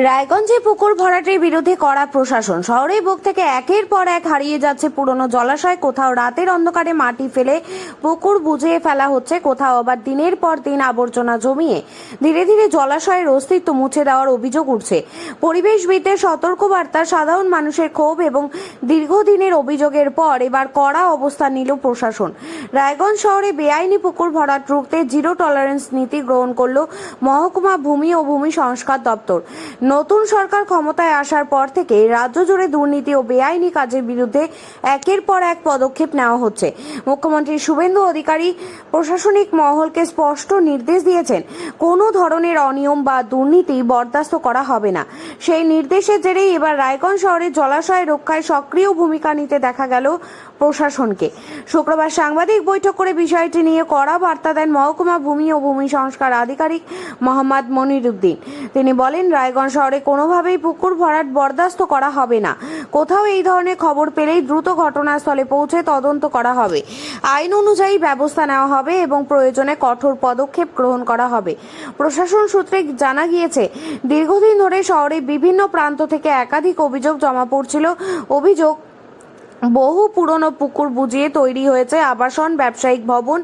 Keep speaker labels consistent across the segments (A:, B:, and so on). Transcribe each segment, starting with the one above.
A: রায়গঞ্জে পুকুর ভরাটের বিরুদ্ধে কড়া প্রশাসন। শহরের বুক থেকে একের পর এক হারিয়ে যাচ্ছে পুরনো জলাশয়। কোথাও রাতের অন্ধকারে মাটি ফেলে পুকুর বুজিয়ে ফেলা হচ্ছে, কোথাও আবার দিনের পর দিন আবর্জনা জমিয়ে ধীরে ধীরে জলাশয়ের অস্তিত্ব মুছে দেওয়ার অভিযোগ উঠছে। পরিবেশবিদদের সতর্কবার্তা, সাধারণ মানুষের ক্ষোভ এবং দীর্ঘদিনের অভিযোগের পর এবার কড়া অবস্থান নিল প্রশাসন। রায়গঞ্জ শহরে বেআইনি পুকুর ভরাট রুখতে জিরো টলারেন্স নীতি গ্রহণ করল মহকুমা ভূমি ও ভূমি সংস্কার দপ্তর। নতুন সরকার ক্ষমতায় আসার পর থেকে রাজ্য জুড়ে দুর্নীতি ও বেআইনি কাজের বিরুদ্ধে একের পর এক পদক্ষেপ নেওয়া হচ্ছে। মুখ্যমন্ত্রী শুভেন্দু অধিকারী প্রশাসনিক মহলকে স্পষ্ট নির্দেশ দিয়েছেন, কোনো ধরনের অনিয়ম বা দুর্নীতি বরদাস্ত করা হবে না। সেই নির্দেশের জেরেই এবার রায়গঞ্জ শহরের জলাশয় রক্ষায় সক্রিয় ভূমিকা নিতে দেখা গেল প্রশাসনকে। শুক্রবার সাংবাদিক বৈঠক করে বিষয়টি নিয়ে কড়া বার্তা দেন মহকুমা ভূমি ও ভূমি সংস্কার আধিকারিক মোহাম্মদ মনিরুদ্দিন। তিনি বলেন, রায়গঞ্জ শহরে কোনোভাবেই পুকুর ভরাট বরদাস্ত করা হবে না। কোথাও এই ধরনের খবর পেলেই দ্রুত ঘটনাস্থলে পৌঁছে তদন্ত করা হবে, আইন অনুযায়ী ব্যবস্থা নেওয়া হবে এবং প্রয়োজনে কঠোর পদক্ষেপ গ্রহণ করা হবে। প্রশাসন সূত্রে জানা গিয়েছে, দীর্ঘদিন ধরে শহরে বিভিন্ন প্রান্ত থেকে একাধিক অভিযোগ জমা পড়ছিল। অভিযোগ, বহু পুরনো পুকুর বুজিয়ে তৈরি হয়েছে আবাসন, ব্যবসায়িক ভবন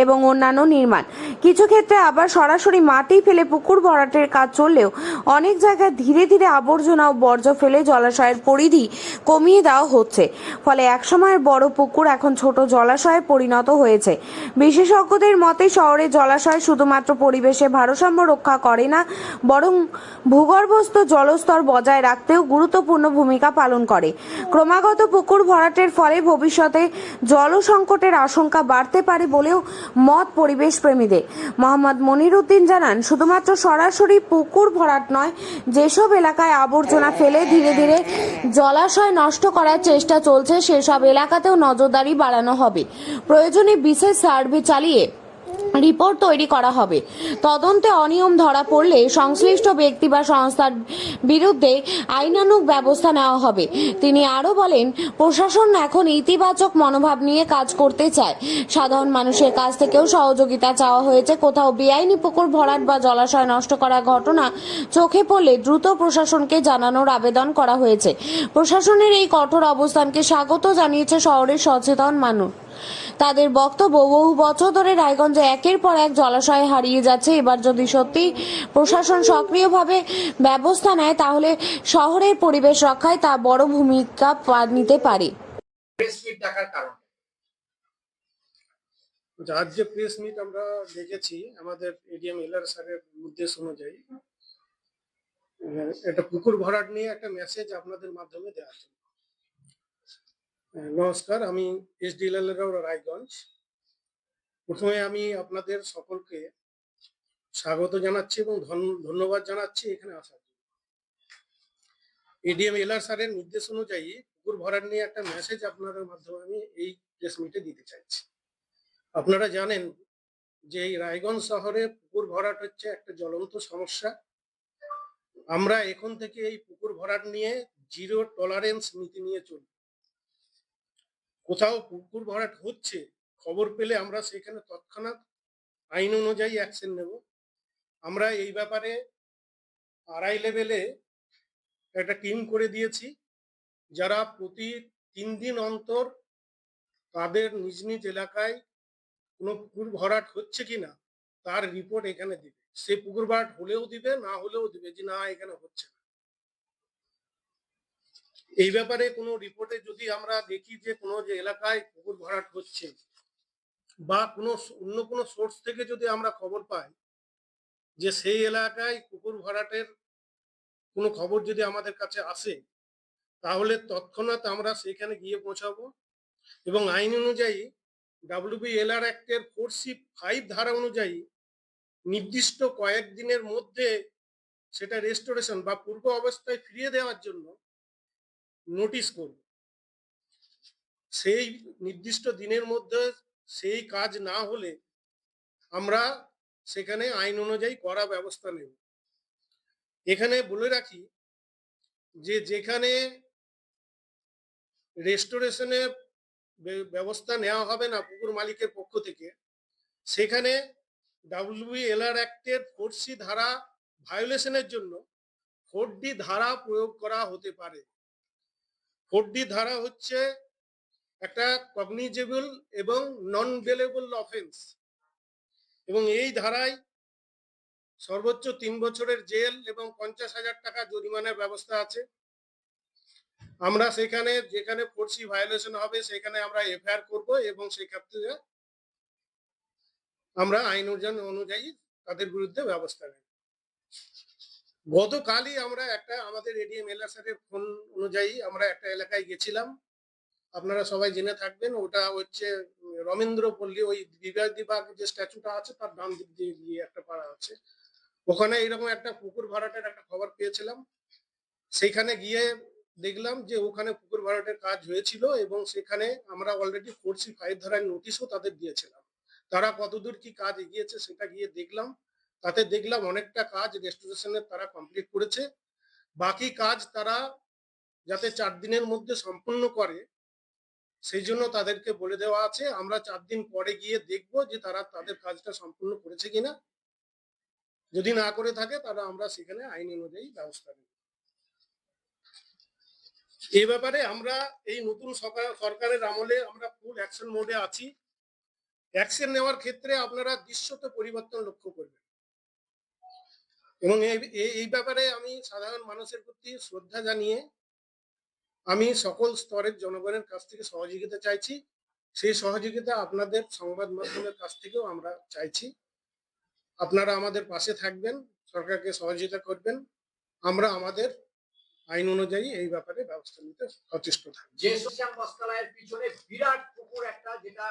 A: এবং অন্যান্য নির্মাণ। কিছু ক্ষেত্রে আবার সরাসরি মাটি ফেলে পুকুর ভরাটের কাজ চললেও অনেক জায়গায় ধীরে ধীরে আবর্জনা ও বর্জ্য ফেলে জলাশয়ের পরিধি কমিয়ে দেওয়া হচ্ছে। ফলে একসময়ের বড় পুকুর এখন ছোট জলাশয়ে পরিণত হয়েছে। বিশেষজ্ঞদের মতে, শহরের জলাশয় শুধুমাত্র পরিবেশে ভারসাম্য রক্ষা করে না, বরং ভূগর্ভস্থ জলস্তর বজায় রাখতেও গুরুত্বপূর্ণ ভূমিকা পালন করে। ক্রমাগত পুকুর ভরাটের ফলে ভবিষ্যতে জল সংকটের আশঙ্কা বাড়তে পারে বলেও মত পরিবেশ প্রেমীদের। মোহাম্মদ মনিরুদ্দিন জানান, শুধুমাত্র সরাসরি পুকুর ভরাট নয়, যেসব এলাকায় আবর্জনা ফেলে ধীরে ধীরে জলাশয় নষ্ট করার চেষ্টা চলছে, সেসব এলাকাতেও নজরদারি বাড়ানো হবে। প্রয়োজনে বিশেষ সার্ভে চালিয়ে রিপোর্ট তৈরি করা হবে। তদন্তে অনিয়ম ধরা পড়লে সংশ্লিষ্ট ব্যক্তি বা সংস্থার বিরুদ্ধে আইনানুগ ব্যবস্থা নেওয়া হবে। তিনি আরও বলেন, প্রশাসন এখন ইতিবাচক মনোভাব নিয়ে কাজ করতে চায়। সাধারণ মানুষের কাছ থেকেও সহযোগিতা চাওয়া হয়েছে। কোথাও বেআইনি পুকুর ভরাট বা জলাশয় নষ্ট করার ঘটনা চোখে পড়লে দ্রুত প্রশাসনকে জানানোর আবেদন করা হয়েছে। প্রশাসনের এই কঠোর অবস্থানকে স্বাগত জানিয়েছে শহরের সচেতন মানুষ। তাদের বক্তব্য, বহু বছর ধরে রায়গঞ্জে একের পর এক জলাশয় হারিয়ে যাচ্ছে। এবার যদি সত্যি প্রশাসন সক্রিয়ভাবে ব্যবস্থা নেয়, তাহলে শহরের পরিবেশ রক্ষায় তা বড় ভূমিকা নিতে পারে।
B: আজ যে প্রেস মিট আমরা দেখেছি, আমাদের এডিএম এলআর স্যারের নির্দেশ অনুযায়ী একটা পুকুর ভরাট নিয়ে একটা মেসেজ আপনাদের মাধ্যমে দেওয়া হচ্ছে। নমস্কার, আমি এসডি রায়গঞ্জ। প্রথমে আমি আপনাদের সকলকে স্বাগত জানাচ্ছি এবং ধন্যবাদ জানাচ্ছি এখানে আসার জন্য। এডিএম এলআর স্যারের নির্দেশ অনুযায়ী পুকুর ভরাট নিয়ে একটা মেসেজ আপনাদের মাধ্যমে আমি এই প্রেস মিটে দিতে চাইছি। আপনারা জানেন যে এই রায়গঞ্জ শহরে পুকুর ভরাট হচ্ছে একটা জ্বলন্ত সমস্যা। আমরা এখন থেকে এই পুকুর ভরাট নিয়ে জিরো টলারেন্স নীতি নিয়ে চলব। কোথাও পুকুর ভরাট হচ্ছে, খবর পেলে আমরা সেখানে তৎক্ষণাৎ আইন অনুযায়ী অ্যাকশন নেব। আমরা এই ব্যাপারে আড়াই লেভেলে একটা টিম করে দিয়েছি, যারা প্রতি 3 দিন অন্তর তাদের নিজ নিজ এলাকায় কোনো পুকুর ভরাট হচ্ছে কিনা তার রিপোর্ট এখানে দিবে। সে পুকুর ভরাট হলেও দিবে, না হলেও দিবে, যে না এখানে হচ্ছে না। এই ব্যাপারে কোনো রিপোর্টে যদি আমরা দেখি যে কোনো যে এলাকায় পুকুর ভরাট হচ্ছে বা কোনো অন্য কোনো সোর্স থেকে যদি আমরা খবর পাই যে সেই এলাকায় পুকুর ভরাটের কোনো খবর যদি আমাদের কাছে আসে, তাহলে তৎক্ষণাৎ আমরা সেখানে গিয়ে পৌঁছাবো এবং আইন অনুযায়ী WBLR অ্যাক্টের 4C5 ধারা অনুযায়ী নির্দিষ্ট কয়েকদিনের মধ্যে সেটা রেস্টোরেশন বা পূর্ব অবস্থায় ফিরিয়ে দেওয়ার জন্য নোটিশ করব। সেই নির্দিষ্ট দিনের মধ্যে সেই কাজ না হলে আমরা সেখানে আইন অনুযায়ী কড়া ব্যবস্থা নেব। এখানে বলে রাখি যে যেখানে রেস্টোরেশনের ব্যবস্থা নেওয়া হবে না পুকুর মালিকের পক্ষ থেকে, সেখানে WBLR অ্যাক্টের 4C ধারা ভায়োলেশনের জন্য 4D ধারা প্রয়োগ করা হতে পারে। 4D ধারা হচ্ছে একটা কগনিজেবল এবং নন বেলেবল অফেন্স, এবং এই ধারায় সর্বোচ্চ 3 বছরের জেল এবং 50,000 টাকা জরিমানার ব্যবস্থা আছে। আমরা সেখানে যেখানে 4C ভায়োলেশন হবে সেখানে আমরা এফআইআর করব এবং সেই ক্ষেত্রে আমরা আইন অনুযায়ী তাদের বিরুদ্ধে ব্যবস্থা নেব। গতকালই আমরা একটা আমাদের এডিএম এলআর স্যারের ফোন অনুযায়ী আমরা একটা এলাকায় গেছিলাম, আপনারা সবাই জেনে থাকবেন, ওটা হচ্ছে রবীন্দ্র পল্লী, ওই দিবাগ যে স্ট্যাচুটা আছে তার ডান দিক দিয়ে গিয়ে একটা পাড়া আছে, ওখানে এরকম একটা পুকুর ভরাটের একটা খবর পেয়েছিলাম। সেখানে গিয়ে দেখলাম যে ওখানে পুকুর ভরাটের কাজ হয়েছিল এবং সেখানে আমরা অলরেডি 4C 5 ধারায় নোটিশও তাদের দিয়েছিলাম। তারা কতদূর কি কাজ এগিয়েছে সেটা গিয়ে দেখলাম, তাতে দেখলাম অনেকটা কাজ রেস্টোরেশনের তারা কমপ্লিট করেছে। বাকি কাজ তারা যাতে 4 দিনের মধ্যে সম্পূর্ণ করে সেই জন্য তাদেরকে বলে দেওয়া আছে। আমরা 4 দিন পরে গিয়ে দেখবো যে তারা তাদের কাজটা সম্পূর্ণ করেছে কিনা। যদি না করে থাকে তাহলে আমরা সেখানে আইন অনুযায়ী ব্যবস্থা নেব। এই ব্যাপারে আমরা এই নতুন সরকারের আমলে আমরা ফুল অ্যাকশন মোডে আছি। অ্যাকশন নেওয়ার ক্ষেত্রে আপনারা দৃশ্যত পরিবর্তন লক্ষ্য করবেন, এবং এই ব্যাপারে আমি সাধারণ মানুষের প্রতি শ্রদ্ধা জানিয়ে আমি সকল স্তরের জনগণের কাছ থেকে সহযোগিতা চাইছি। সেই সহযোগিতা আপনাদের সংবাদ মাধ্যমের কাছ থেকেও আমরা চাইছি। আপনারা আমাদের পাশে থাকবেন, সরকারকে সহযোগিতা করবেন, আমরা আমাদের আইন অনুযায়ী এই ব্যাপারে ব্যবস্থা নিতে সচেষ্ট থাকব।
C: যে শ্যাম বস্ত্রালয়ের পিছনে বিরাট পুকুর একটা, যেটা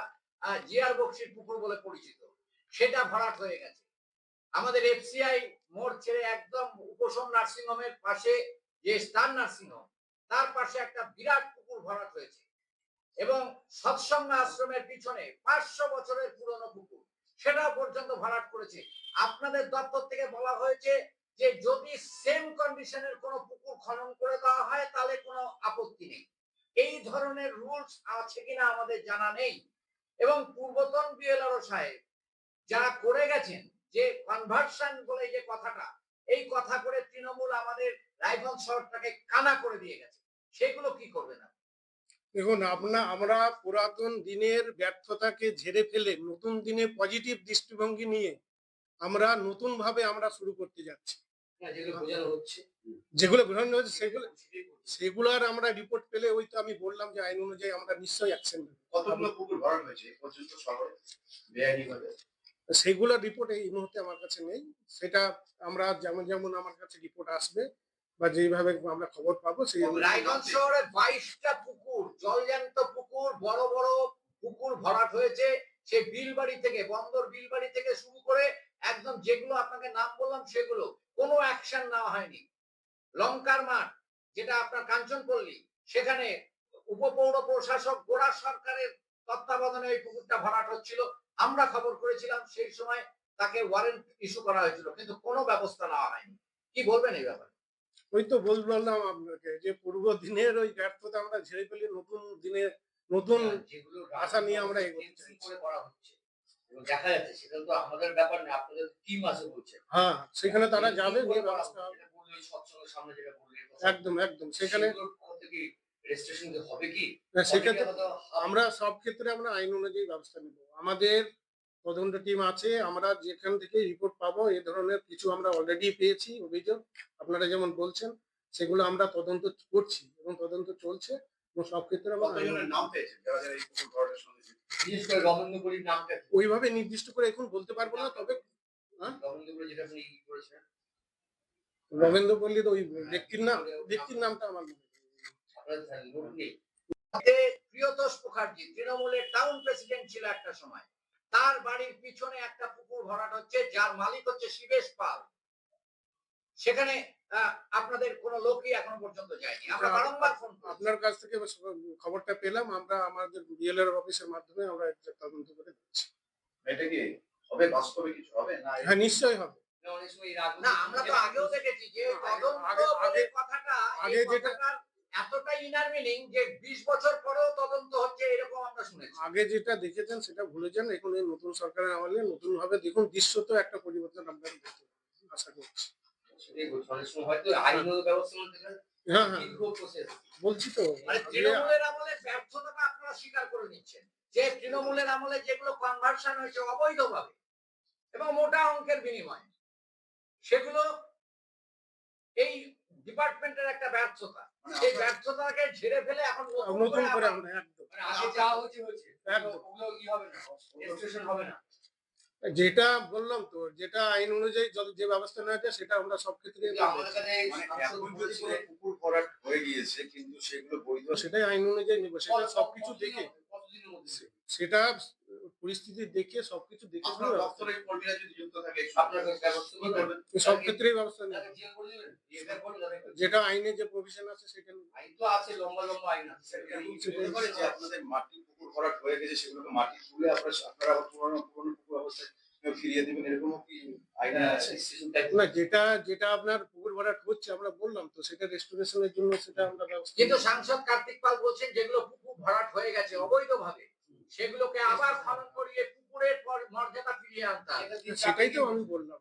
C: জিআর বক্সির পুকুর বলে পরিচিত, সেটা ভরাট হয়ে গেছে। আমাদের এফসিআই মোড় ছেড়ে একদম উপশম নার্সিং হোমের পাশে যে স্টার নার্সিং হোম, তার পাশে একটা বিরাট পুকুর ভরাট হয়েছে, এবং সৎসঙ্গ আশ্রমের পিছনে 500 বছরের পুরনো পুকুর, সেটাও পর্যন্ত ভরাট করেছে। আপনাদের দপ্তর থেকে বলা হয়েছে যে যদি সেম কন্ডিশনের কোনো পুকুর খনন করে দেওয়া হয় তাহলে কোনো আপত্তি নেই। এই ধরনের রুলস আছে কিনা আমাদের জানা নেই। এবং পূর্বতন বিএলআরও সাহেব যারা করে গেছেন, যে কনভার্সন বলে যে কথাটা, এই কথা করে তৃণমূল আমাদের রায়গঞ্জ শহরটাকে কানা করে দিয়ে গেছে, সেগুলো কি করবে না?
B: দেখুন, আমরা পুরাতন দিনের ব্যর্থতাকে ঝেড়ে ফেলে নতুন দিনে পজিটিভ দৃষ্টিভঙ্গি নিয়ে আমরা নতুন ভাবে আমরা শুরু করতে যাচ্ছি। যেগুলো বোঝানো হচ্ছে সেগুলোর আমরা রিপোর্ট পেলে, ওই তো আমি বললাম যে আইন অনুযায়ী আমরা নিশ্চয়ই অ্যাকশন নেব।
D: কতগুলো পুকুর ভরাট হয়েছে এই পর্যন্ত শহরে বেআইনিভাবে?
B: সেগুলোর রিপোর্ট এই মুহূর্তে আমার কাছে নেই। সেটা আমরা যেমন যেমন আমার কাছে রিপোর্ট আসবে বা যেইভাবে আমরা খবর পাবো সেই
C: রায়গঞ্জ শহরে 22টা পুকুর, জলজ্যান্ত পুকুর, বড় বড় পুকুর ভরাট হয়েছে। সেই বিলবাড়ি থেকে, বন্দর বিলবাড়ি থেকে শুরু করে একদম যেগুলো আপনাকে নাম বললাম সেগুলো, কোনো অ্যাকশন নেওয়া হয়নি। লঙ্কার মাঠ, যেটা আপনার কাঞ্চনপল্লী, সেখানে উপপৌর প্রশাসক গোড়া সরকারের তত্ত্বাবধানে ওই পুকুরটা ভরাট হচ্ছিল। আমরা খবর করেছিলাম, সেই সময় তাকে ওয়ারেন্ট ইস্যু করা হয়েছিল, কিন্তু কোনো ব্যবস্থা নেওয়া হয়নি। কি বলবেন এই ব্যাপারে?
B: ওই তো বললাম আপনাকে যে পূর্ব দিনের ওই ব্যর্থতা আমরা ঝেড়ে ফেলে নতুন দিনের নতুন
C: যেগুলো
B: আশা নিয়ে আমরা এগোতে চাই।
C: করে করা হচ্ছে এবং দেখা যাচ্ছে, সেটা তো আমাদের ব্যাপার না, আপনাদের টিম আছে বলছে।
B: হ্যাঁ, সেখানে তারা যাবে, নিয়ে ব্যবস্থা হবে।
C: সৎসঙ্গের সামনে যেটা বললেন,
B: একদম সেখানে
C: রেজিস্ট্রেশন হবে কি?
B: সেক্ষেত্রে আমরা সব ক্ষেত্রে আমরা আইন অনুযায়ী ব্যবস্থা নেব। আমাদের তদন্ত টিম আছে, আমরা যেখান থেকে রিপোর্ট পাবো, এই ধরনের কিছু আমরা অলরেডি পেয়েছি অভিযোগ, আপনারা যেমন বলছেন, সেগুলো আমরা তদন্ত করছি এবং তদন্ত চলছে, এবং সব ক্ষেত্রে আমরা
D: কতজনের নাম পেয়েছেন যারা যারা এই পুকুর ভরাটের সঙ্গে যুক্ত?
C: বিশেষ করে রবীন্দ্রপুরীর নামটা কি?
B: ওইভাবে নির্দিষ্ট করে এখন বলতে পারবো না, তবে
C: রবীন্দ্রপুরী যেটা আপনি করেছেন,
B: রবীন্দ্রপল্লীর ওই ব্যক্তির নামটা আমার মনে নেই।
C: প্রিয়তোষ মুখার্জি তৃণমূলের টাউন প্রেসিডেন্ট ছিল একটা সময়, তার বাড়ির পিছনে একটা পুকুর ভরাট হচ্ছে, যার মালিক হচ্ছে শিবেশ পাল। সেখানে আপনাদের কোনো লোকই এখনো পর্যন্ত যায়নি। আমরা বারংবার ফোন করেছি।
B: আপনার কাছ থেকে খবরটা পেলাম, আমরা আমাদের বিএলআর অফিসের মাধ্যমে আমরা তদন্ত করে দিচ্ছি।
D: এটা কি হবে, বাস্তবে কিছু হবে না?
B: হ্যাঁ, নিশ্চয়ই হবে।
C: না, আমরা তো আগেও দেখেছি যে তদন্ত বলে কথাটা,
B: আগে যেটা
C: এতটা ইনার মিনিং যে 20 বছর পরেও তদন্ত হচ্ছে, এরকম আমরা শুনেছি।
B: আগে যেটা দেখেছেন সেটা ভুলে যান। এখন এই নতুন সরকারের আমলে নতুন ভাবে দেখুন, দৃশ্যত একটা পরিবর্তন আমরা দেখতে আশা করছি।
E: সেটাই বলছি, অনেক সময় হয়তো আইনগত ব্যবস্থা মধ্যে
B: হ্যাঁ হ্যাঁ
E: দীর্ঘ প্রসেস।
B: বলছি তো
C: মানে তৃণমূলের আমলে ব্যর্থতাটা আপনারা স্বীকার করে নিচ্ছেন যে তৃণমূলের আমলে যেগুলো কনভার্সন হয়েছে অবৈধভাবে এবং মোটা অঙ্কের বিনিময়ে, সেগুলো এই ডিপার্টমেন্টের একটা ব্যর্থতা। সেই ব্যর্থতাকে ঝেড়ে ফেলে এখন
B: নতুন করে আমরা একদম
E: মানে আগে যা হয়েছে হয়েছে,
B: একদম।
E: ওগুলো কি হবে না, রেজিস্ট্রেশন হবে না।
B: যেটা বললাম তো, যেটা আইন অনুযায়ী যে ব্যবস্থা নেওয়া যায় সেটা আমরা সব ক্ষেত্রে
E: কিন্তু আমাদের কাছে
D: মানে এখন যদি কোনো পুকুর ভরাট হয়ে গিয়েছে কিন্তু সেগুলো বৈধ
B: সেটাই আইন অনুযায়ী নেবো, সেটা সবকিছু দেখে,
E: কতদিনের মধ্যে
B: সেটা পরিস্থিতি দেখে সবকিছু দেখে
D: আপনার দপ্তরের কর্মীরা যদি যুক্ত থাকে
E: আপনার ব্যবস্থা
D: কি করবেন?
B: সব ক্ষেত্রেই ব্যবস্থা নেব,
E: তাকে জেল করে দিবেন, গ্রেফতার করে দেবেন।
B: যেটা আইনে যে প্রভিশন আছে সেটা
E: আইন তো আছে, লম্বা লম্বা আইন আছে, সেটা
D: মনে করে যে আপনাদের মাটি পুকুর ভরাট হয়ে গেছে সেগুলোকে মাটি তুলে আপনারা আবার পুরোনো পুকুর অবস্থায় ফিরিয়ে দিবেন, এরকমও কি আইনে আছে?
B: না, যেটা আপনার পুকুর ভরাট হচ্ছে আমরা বললাম তো, সেটা রেস্টোরেশনের জন্য সেটা আমরা ব্যবস্থা
C: কিন্তু
B: নেব।
C: সাংসদ কার্তিক পাল বলছেন যেগুলো পুকুর ভরাট হয়ে গেছে অবৈধভাবে, সেগুলোকে আবার খনন করিয়ে পুকুরের মর্যাদা ফিরিয়ে আনতে হবে।
B: সেটাই তো আমি বললাম,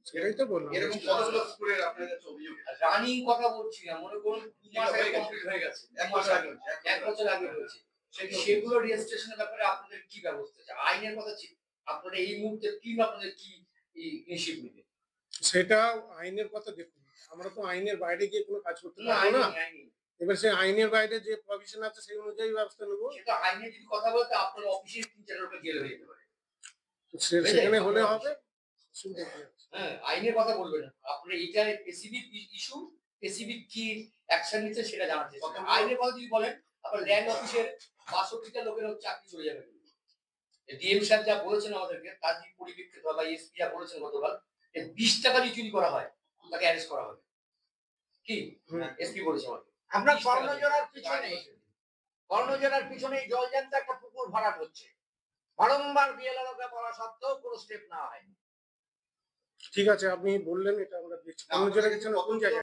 B: সেটাই তো বললাম।
D: এরকম কতগুলো পুকুরের আপনার কাছে অভিযোগ আছে?
E: রানিং কথা বলছি না, মনে করুন 2 মাস আগে কমপ্লিট হয়ে গেছে,
D: 1 মাস আগে হয়েছে,
E: 1 বছর আগে হয়েছে, সেগুলো রেজিস্ট্রেশনের ব্যাপারে আপনাদের কি ব্যবস্থা আছে? আইনের কথা আপনারা এই মুহূর্তে কি আপনাদের কি ইনিশিয়েটিভ নেবেন?
B: সেটা আইনের কথা দেখুন, আমরা তো আইনের বাইরে গিয়ে কোনো কাজ করতে
E: না,
B: পারবো না।
E: আইনি
B: এবার সেই আইনের বাইরে যে প্রভিশন আছে সেই অনুযায়ী ব্যবস্থা নেবো।
E: সেটা আইনে যদি কথা বলতে আপনার অফিসের 3-4 লোক জেল হয়ে যেতে পারে।
B: সেখানে হলে হবে, অসুবিধা কি আছে?
E: হ্যাঁ, আইনের কথা বলবেন না, আপনার এটা স্পেসিফিক ইস্যু, স্পেসিফিক কি অ্যাকশন নিচ্ছে সেটা জানাতে চাই। আইনের কথা যদি বলেন, আপনার ল্যান্ড অফিসের 62টা লোকের চাকরি চলে যাবে। ডিএম সাহেব যা বলেছেন আমাদেরকে, তার যে পরিপ্রেক্ষিতে বা এসপি যা বলেছেন গতকাল, 20 টাকা যদি চুরি করা হয় তাকে অ্যারেস্ট করা হবে। কি এসপি বলেছে আমাকে।
C: আপনার কর্ণজোড়ার পিছনে জলজান্ত একটা পুকুর ভরাট হচ্ছে, বারংবার বিএলআরকে বলা সত্ত্বেও কোনো স্টেপ নেওয়া হয়নি।
B: ঠিক আছে, আপনি বললেন, এটা আমরা দেখছি।
D: আপনাদের
B: কোন জায়গায়